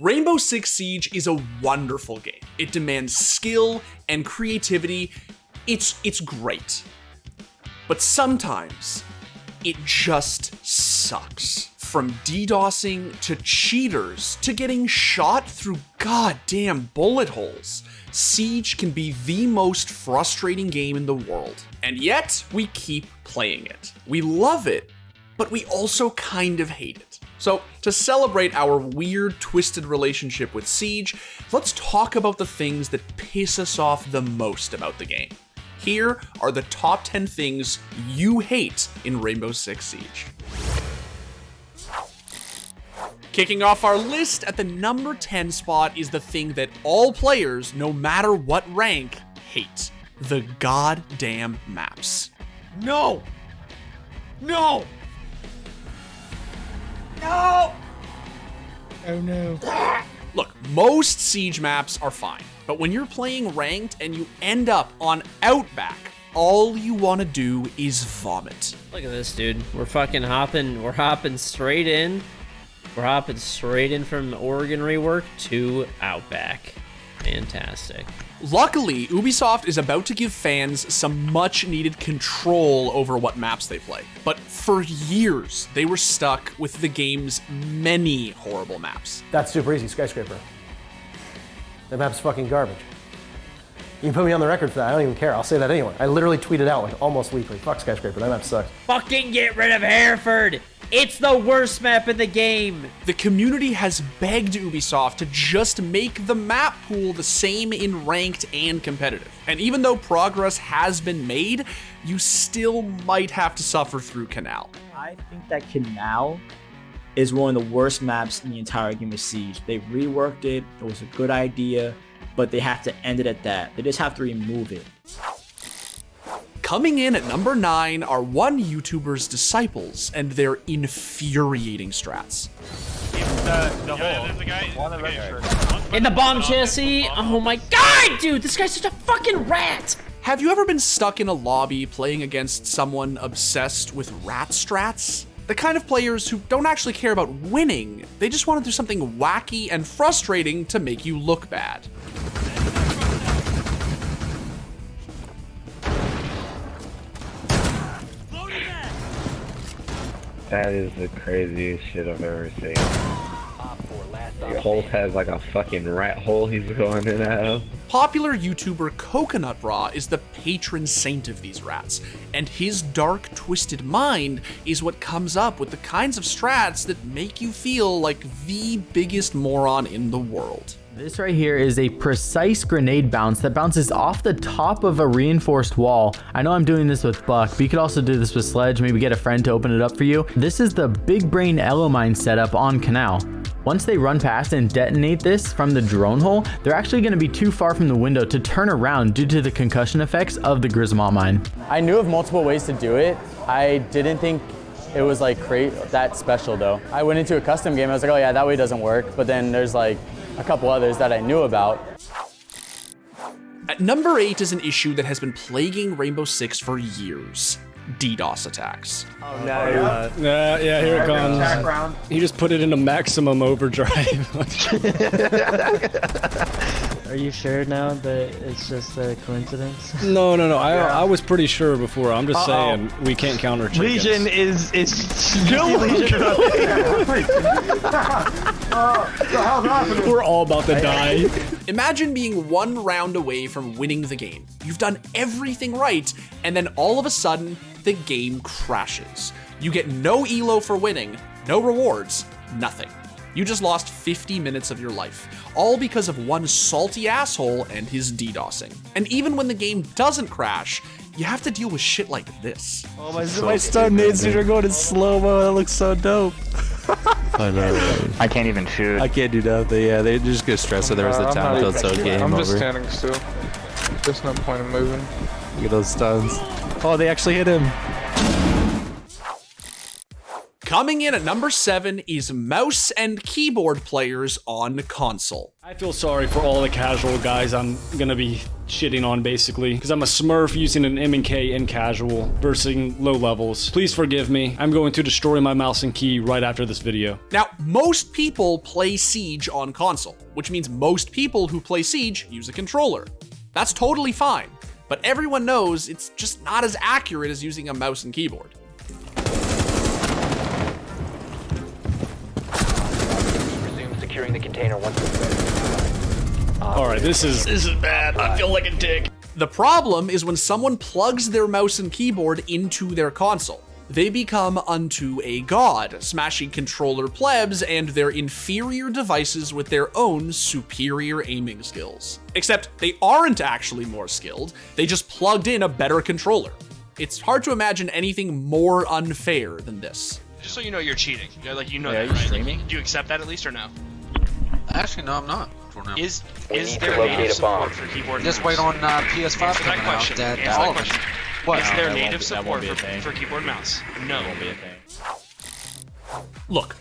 Rainbow Six Siege is a wonderful game. It demands skill and creativity. It's great. But sometimes it just sucks. From DDoSing to cheaters to getting shot through goddamn bullet holes, Siege can be the most frustrating game in the world. And yet, we keep playing it. We love it, but we also kind of hate it. So, to celebrate our weird, twisted relationship with Siege, let's talk about the things that piss us off the most about the game. Here are the top 10 things you hate in Rainbow Six Siege. Kicking off our list at the number 10 spot is the thing that all players, no matter what rank, hate. The goddamn maps. No! No! No! Oh no. Look, most Siege maps are fine, but when you're playing ranked and you end up on Outback, all you want to do is vomit. Look at this, dude. We're hopping straight in. We're hopping straight in from Oregon rework to Outback. Fantastic. Luckily, Ubisoft is about to give fans some much-needed control over what maps they play. But for years, they were stuck with the game's many horrible maps. That's super easy, Skyscraper. That map's fucking garbage. You can put me on the record for that, I don't even care. I'll say that anyway. I literally tweet it out like almost weekly. Fuck Skyscraper, that map sucks. Fucking get rid of Hereford! It's the worst map in the game! The community has begged Ubisoft to just make the map pool the same in ranked and competitive. And even though progress has been made, you still might have to suffer through Canal. I think that Canal is one of the worst maps in the entire game of Siege. They reworked it, it was a good idea, but they have to end it at that. They just have to remove it. Coming in at number 9 are one YouTuber's disciples and their infuriating strats. In the bomb chassis? Oh my god, dude! This guy's such a fucking rat! Have you ever been stuck in a lobby playing against someone obsessed with rat strats? The kind of players who don't actually care about winning, they just want to do something wacky and frustrating to make you look bad. That is the craziest shit I've ever seen. Holt has like a fucking rat hole he's going in and out of. Popular YouTuber Coconut Raw is the patron saint of these rats, and his dark, twisted mind is what comes up with the kinds of strats that make you feel like the biggest moron in the world. This right here is a precise grenade bounce that bounces off the top of a reinforced wall. I know I'm doing this with Buck, but you could also do this with Sledge, maybe get a friend to open it up for you. This is the big brain Elomine setup on Canal. Once they run past and detonate this from the drone hole, they're actually going to be too far from the window to turn around due to the concussion effects of the Grismont mine. I knew of multiple ways to do it. I didn't think it was like that special though. I went into a custom game, I was like, oh yeah, that way doesn't work. But then there's like a couple others that I knew about. At number 8 is an issue that has been plaguing Rainbow Six for years. DDoS attacks. Oh no. Yeah, here it comes. He just put it into maximum overdrive. Are you sure now that it's just a coincidence? No. I was pretty sure before. I'm just saying we can't counter chickens. Legion is still Legion. We're all about to die. Imagine being one round away from winning the game. You've done everything right, and then all of a sudden, the game crashes. You get no elo for winning, no rewards, nothing. You just lost 50 minutes of your life, all because of one salty asshole and his DDoSing. And even when the game doesn't crash, you have to deal with shit like this. Oh, my stun nades are going in slow-mo, that looks so dope. I know. I can't even shoot. I can't do nothing, yeah, they just get stressed and the rest of the time until it's game over. I'm just standing still. There's no point in moving. Look at those stuns. Oh, they actually hit him. Coming in at number 7 is mouse and keyboard players on console. I feel sorry for all the casual guys I'm gonna be shitting on basically, because I'm a smurf using an M&K in casual versus low levels. Please forgive me. I'm going to destroy my mouse and key right after this video. Now, most people play Siege on console, which means most people who play Siege use a controller. That's totally fine, but everyone knows it's just not as accurate as using a mouse and keyboard. Securing the container once it's ready. Alright, this is bad. I feel like a dick. The problem is when someone plugs their mouse and keyboard into their console. They become unto a god, smashing controller plebs and their inferior devices with their own superior aiming skills. Except they aren't actually more skilled, they just plugged in a better controller. It's hard to imagine anything more unfair than this. Just so you know, you're cheating. Like, you know Yeah, that, you're right? streaming? Like, do you accept that at least or no? Actually, no, I'm not. For now. Is need there to locate native a bomb. support for keyboard? Just mouse? wait on PS5 Answer that coming out. question. That Answer all that of them. question. What? Is No, there that native won't support be a thing. for keyboard mouse? No. Won't be a thing. Look,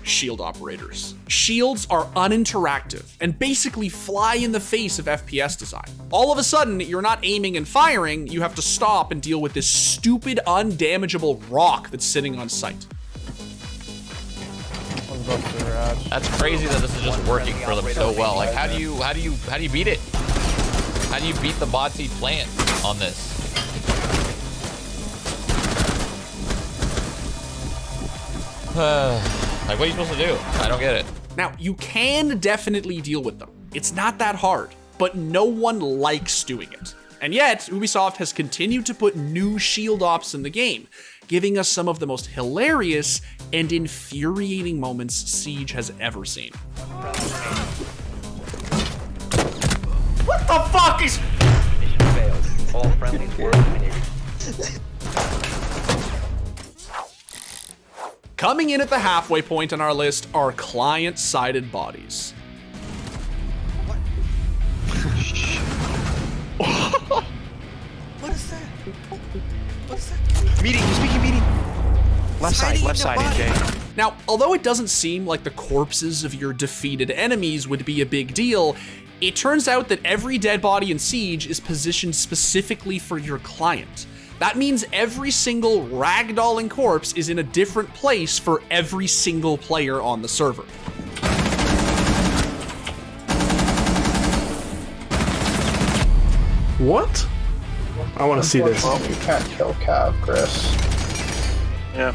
shield operators. Shields are uninteractive and basically fly in the face of FPS design. All of a sudden, you're not aiming and firing, you have to stop and deal with this stupid, undamageable rock that's sitting on sight. That's crazy that this is just working for them so well. Like, how do you beat it? How do you beat the bot seed plant on this? Like, what are you supposed to do? I don't get it. Now, you can definitely deal with them. It's not that hard, but no one likes doing it. And yet, Ubisoft has continued to put new shield ops in the game, giving us some of the most hilarious and infuriating moments Siege has ever seen. What the fuck is... Mission failed. All friendlies were eliminated. Coming in at the halfway point on our list are client-sided bodies. What is that? What is that? Meeting, speaking meeting. Left side, AJ. Now, although it doesn't seem like the corpses of your defeated enemies would be a big deal, it turns out that every dead body in Siege is positioned specifically for your client. That means every single ragdolling corpse is in a different place for every single player on the server. What? I want to see this. You can't kill Cav, Chris. Yeah.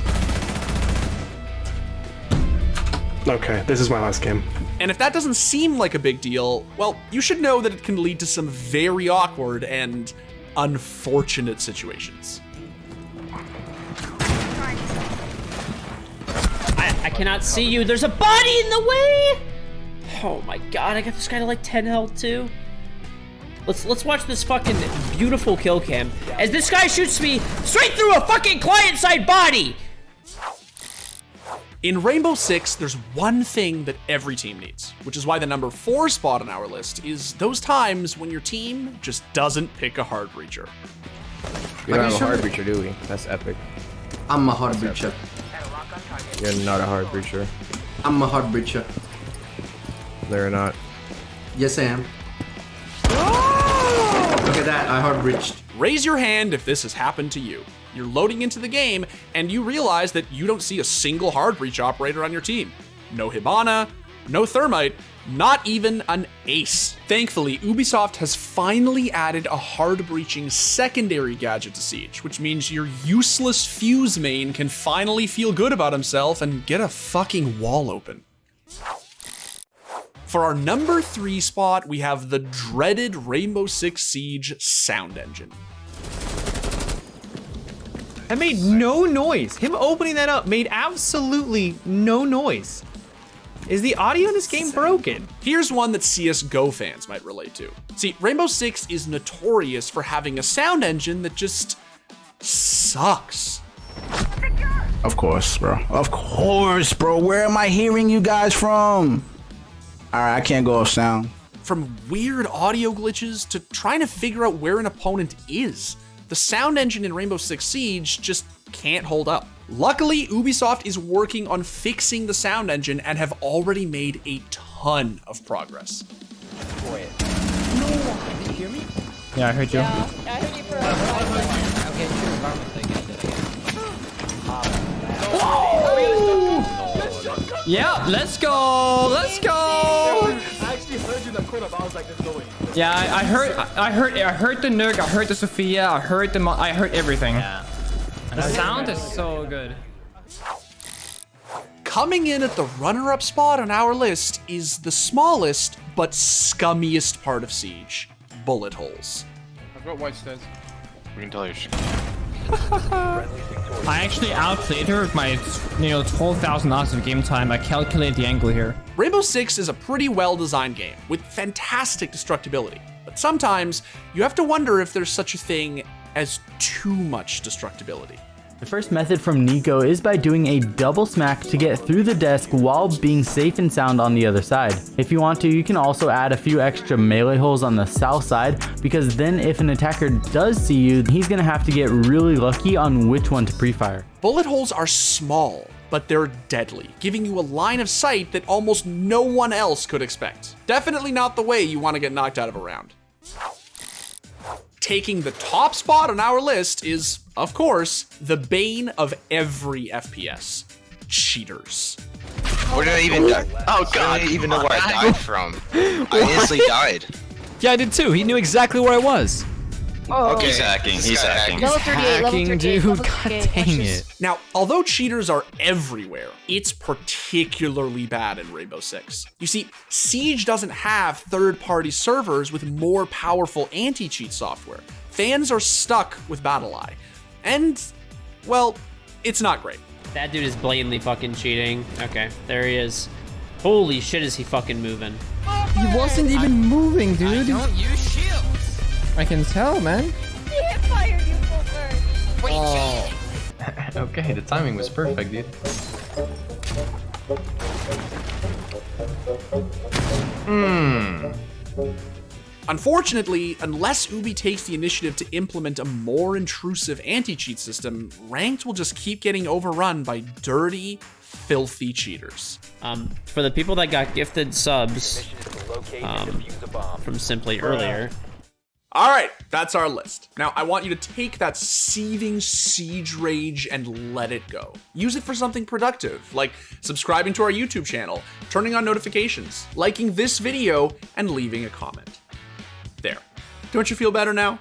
Okay, this is my last game. And if that doesn't seem like a big deal, well, you should know that it can lead to some very awkward and unfortunate situations. I cannot see you. There's a body in the way. Oh my god, I got this guy to like 10 health too. Let's watch this fucking beautiful kill cam as this guy shoots me straight through a fucking client-side body. In Rainbow Six, there's one thing that every team needs, which is why the number 4 spot on our list is those times when your team just doesn't pick a hard breacher. We don't have a hard breacher, do we? That's epic. I'm a hard breacher. You're not a hard breacher. I'm a hard breacher. They're not. Yes, I am. Look at that, I hard breached. Raise your hand if this has happened to you. You're loading into the game and you realize that you don't see a single hard breach operator on your team. No Hibana, no Thermite, not even an ace. Thankfully, Ubisoft has finally added a hard breaching secondary gadget to Siege, which means your useless Fuse main can finally feel good about himself and get a fucking wall open. For our number 3 spot, we have the dreaded Rainbow Six Siege sound engine. That made no noise. Him opening that up made absolutely no noise. Is the audio in this game broken? Here's one that CSGO fans might relate to. See, Rainbow Six is notorious for having a sound engine that just sucks. Of course, bro. Of course, bro. Where am I hearing you guys from? All right, I can't go off sound. From weird audio glitches to trying to figure out where an opponent is, the sound engine in Rainbow Six Siege just can't hold up. Luckily, Ubisoft is working on fixing the sound engine and have already made a ton of progress. Did you hear me? Yeah, I heard you. Yeah, I heard you for Okay, true environment thing. Yeah, let's go. Let's go. I actually heard you in the corner, but I was like, there's no way. Yeah, I heard the Nuke, I heard the Sophia, I heard everything. Yeah. The sound is so good. Coming in at the runner-up spot on our list is the smallest but scummiest part of Siege, bullet holes. I've got white stairs. We can tell you. I actually outplayed her with my 12,000 hours of game time. I calculated the angle here. Rainbow Six is a pretty well-designed game with fantastic destructibility, but sometimes you have to wonder if there's such a thing as too much destructibility. The first method from Nico is by doing a double smack to get through the desk while being safe and sound on the other side. If you want to, you can also add a few extra melee holes on the south side, because then if an attacker does see you, he's gonna have to get really lucky on which one to pre-fire. Bullet holes are small, but they're deadly, giving you a line of sight that almost no one else could expect. Definitely not the way you want to get knocked out of a round. Taking the top spot on our list is, of course, the bane of every FPS. Cheaters. Where did I even die? Oh god, I don't even know where I died from. I instantly died. Yeah, I did too. He knew exactly where I was. Oh. Okay, he's hacking. He's hacking. Level 38, level 38, dude. level God 38. dang it. Now, although cheaters are everywhere, it's particularly bad in Rainbow Six. You see, Siege doesn't have third-party servers with more powerful anti-cheat software. Fans are stuck with BattleEye. And, well, it's not great. That dude is blatantly fucking cheating. Okay, there he is. Holy shit, is he fucking moving? He wasn't even moving, dude. I don't use shields. I can tell, man. He hit fired you full bird. Wait, Okay, the timing was perfect, dude. Unfortunately, unless Ubi takes the initiative to implement a more intrusive anti-cheat system, Ranked will just keep getting overrun by dirty, filthy cheaters. For the people that got gifted subs from Simply earlier. All right, that's our list. Now, I want you to take that seething Siege rage and let it go. Use it for something productive, like subscribing to our YouTube channel, turning on notifications, liking this video, and leaving a comment. There. Don't you feel better now?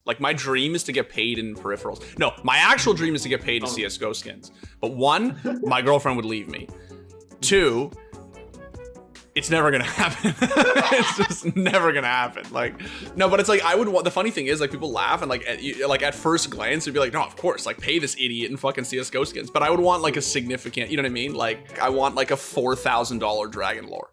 Like, my dream is to get paid in peripherals. No, my actual dream is to get paid in CSGO skins. But one, my girlfriend would leave me. Two, it's never gonna happen. It's just never gonna happen. Like, no, but it's like, I would want, the funny thing is, like, people laugh and like at first glance, it'd be like, no, of course, like, pay this idiot in fucking CSGO skins. But I would want like a significant, you know what I mean? Like, I want like a $4,000 dragon lore.